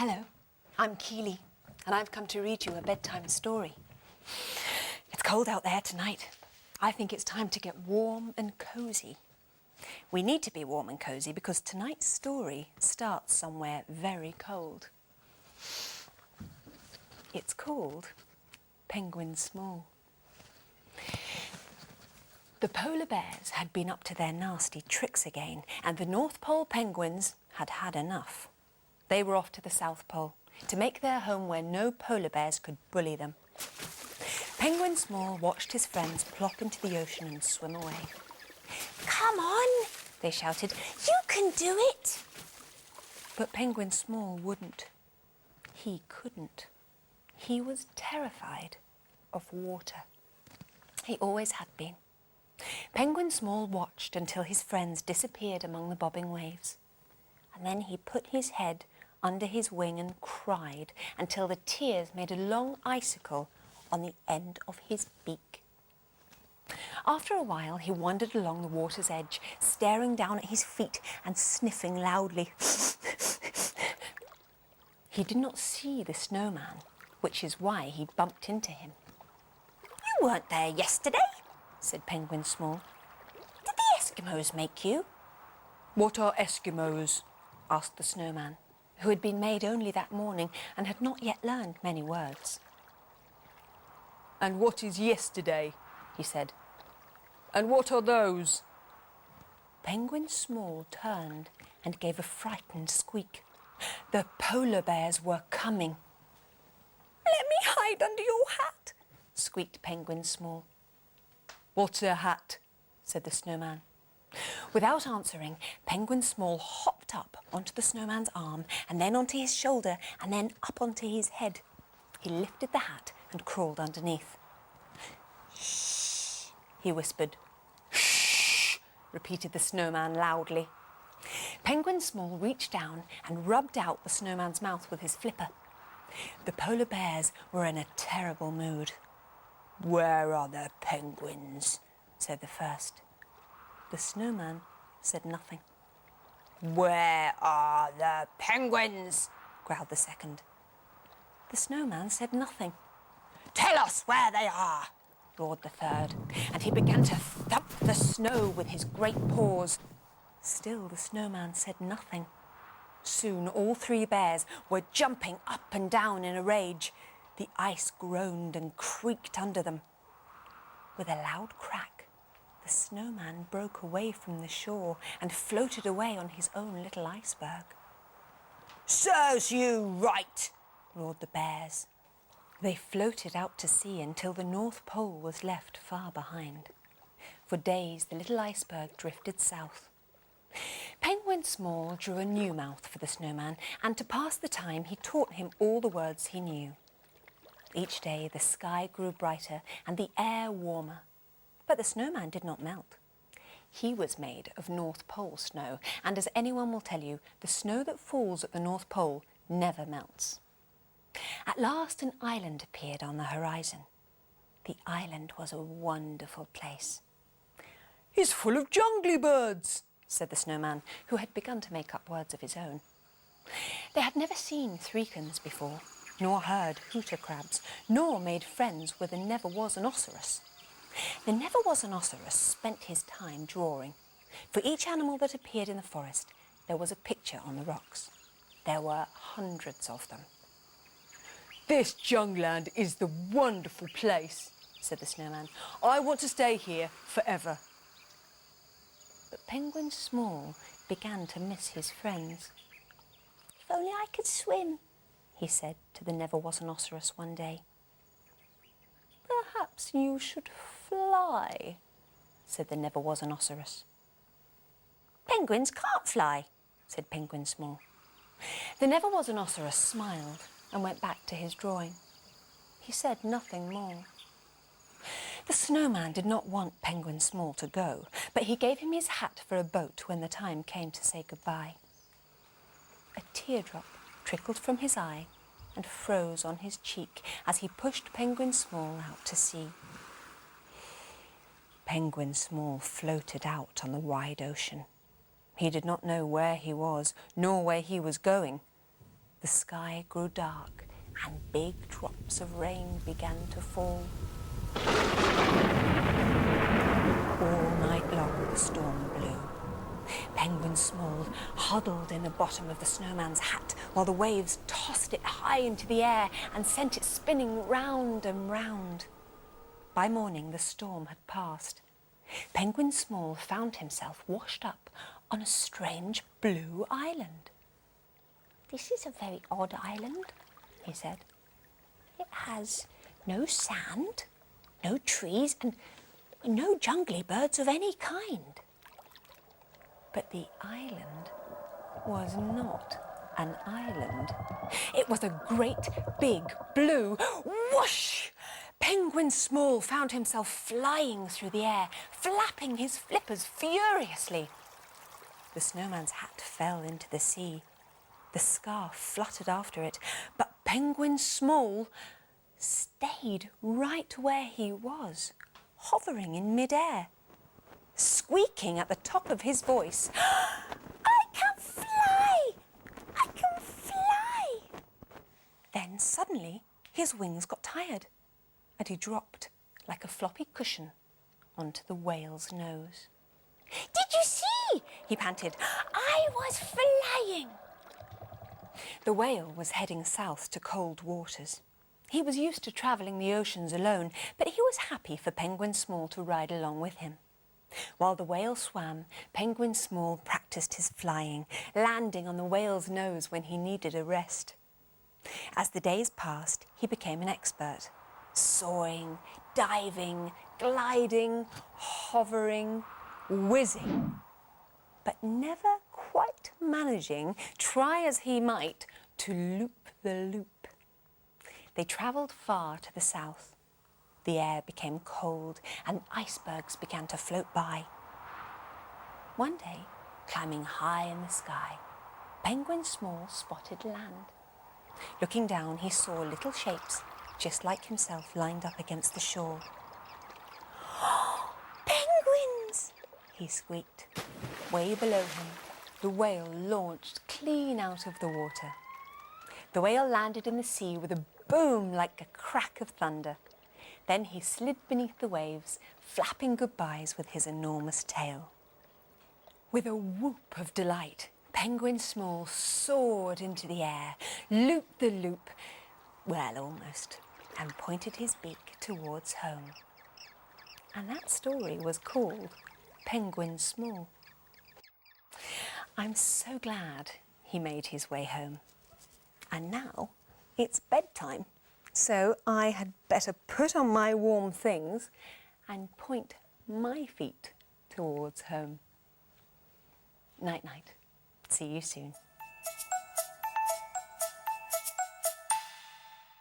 Hello, I'm Keeley, and I've come to read you a bedtime story. It's cold out there tonight. I think it's time to get warm and cosy. We need to be warm and cosy because tonight's story starts somewhere very cold. It's called Penguin Small. The polar bears had been up to their nasty tricks again, and the North Pole penguins had had enough. They were off to the South Pole to make their home where no polar bears could bully them. Penguin Small watched his friends plop into the ocean and swim away. "Come on," they shouted, "you can do it!" But Penguin Small wouldn't. He couldn't. He was terrified of water. He always had been. Penguin Small watched until his friends disappeared among the bobbing waves. And then he put his head under his wing and cried until the tears made a long icicle on the end of his beak. After a while, he wandered along the water's edge, staring down at his feet and sniffing loudly. He did not see the snowman, which is why he'd bumped into him. "You weren't there yesterday," said Penguin Small. "Did the Eskimos make you?" "What are Eskimos?" asked the snowman, who had been made only that morning and had not yet learned many words. "And what is yesterday?" he said. "And what are those?" Penguin Small turned and gave a frightened squeak. The polar bears were coming. "Let me hide under your hat," squeaked Penguin Small. "What's a hat?" said the snowman. Without answering, Penguin Small hopped up onto the snowman's arm and then onto his shoulder and then up onto his head. He lifted the hat and crawled underneath. "Shh," he whispered. "Shh," repeated the snowman loudly. Penguin Small reached down and rubbed out the snowman's mouth with his flipper. The polar bears were in a terrible mood. "Where are the penguins?" said the first. The snowman said nothing. "Where are the penguins?" growled the second. The snowman said nothing. "Tell us where they are," roared the third, and he began to thump the snow with his great paws. Still the snowman said nothing. Soon all three bears were jumping up and down in a rage. The ice groaned and creaked under them. With a loud crack, the snowman broke away from the shore and floated away on his own little iceberg. "Serves you right," roared the bears. They floated out to sea until the North Pole was left far behind. For days, the little iceberg drifted south. Penguin Small drew a new mouth for the snowman, and to pass the time, he taught him all the words he knew. Each day, the sky grew brighter and the air warmer. But the snowman did not melt. He was made of North Pole snow, and as anyone will tell you, the snow that falls at the North Pole never melts. At last an island appeared on the horizon. The island was a wonderful place. "It's full of jungly birds," said the snowman, who had begun to make up words of his own. They had never seen threekins before, nor heard hooter crabs, nor made friends with a never-was-an-ocerus. The never-was-an-ocerus spent his time drawing. For each animal that appeared in the forest, there was a picture on the rocks. There were hundreds of them. "This jungland is the wonderful place," said the snowman. "I want to stay here forever." But Penguin Small began to miss his friends. "If only I could swim," he said to the never-was-an-ocerus one day. "Perhaps you should fly," said the never-was-an-ocerus. "Penguins can't fly," said Penguin Small. The never-was-an-ocerus smiled and went back to his drawing. He said nothing more. The snowman did not want Penguin Small to go, but he gave him his hat for a boat when the time came to say goodbye. A teardrop trickled from his eye and froze on his cheek as he pushed Penguin Small out to sea. Penguin Small floated out on the wide ocean. He did not know where he was, nor where he was going. The sky grew dark and big drops of rain began to fall. All night long the storm blew. Penguin Small huddled in the bottom of the snowman's hat while the waves tossed it high into the air and sent it spinning round and round. By morning the storm had passed. Penguin Small found himself washed up on a strange blue island. "This is a very odd island," he said. "It has no sand, no trees, and no jungly birds of any kind." But the island was not an island. It was a great big blue whoosh! Penguin Small found himself flying through the air, flapping his flippers furiously. The snowman's hat fell into the sea. The scarf fluttered after it, but Penguin Small stayed right where he was, hovering in mid-air, squeaking at the top of his voice, "I can fly! I can fly!" Then suddenly his wings got tired and he dropped like a floppy cushion onto the whale's nose. "Did you see?" he panted. "I was flying!" The whale was heading south to cold waters. He was used to travelling the oceans alone, but he was happy for Penguin Small to ride along with him. While the whale swam, Penguin Small practiced his flying, landing on the whale's nose when he needed a rest. As the days passed, he became an expert, soaring, diving, gliding, hovering, whizzing, but never quite managing, try as he might, to loop the loop. They travelled far to the south. The air became cold and icebergs began to float by. One day, climbing high in the sky, Penguin Small spotted land. Looking down, he saw little shapes, just like himself, lined up against the shore. "Oh, penguins!" he squeaked. Way below him, the whale launched clean out of the water. The whale landed in the sea with a boom like a crack of thunder. Then he slid beneath the waves, flapping goodbyes with his enormous tail. With a whoop of delight, Penguin Small soared into the air, looped the loop, well, almost, and pointed his beak towards home. And that story was called Penguin Small. I'm so glad he made his way home. And now it's bedtime, so I had better put on my warm things and point my feet towards home. Night-night. See you soon.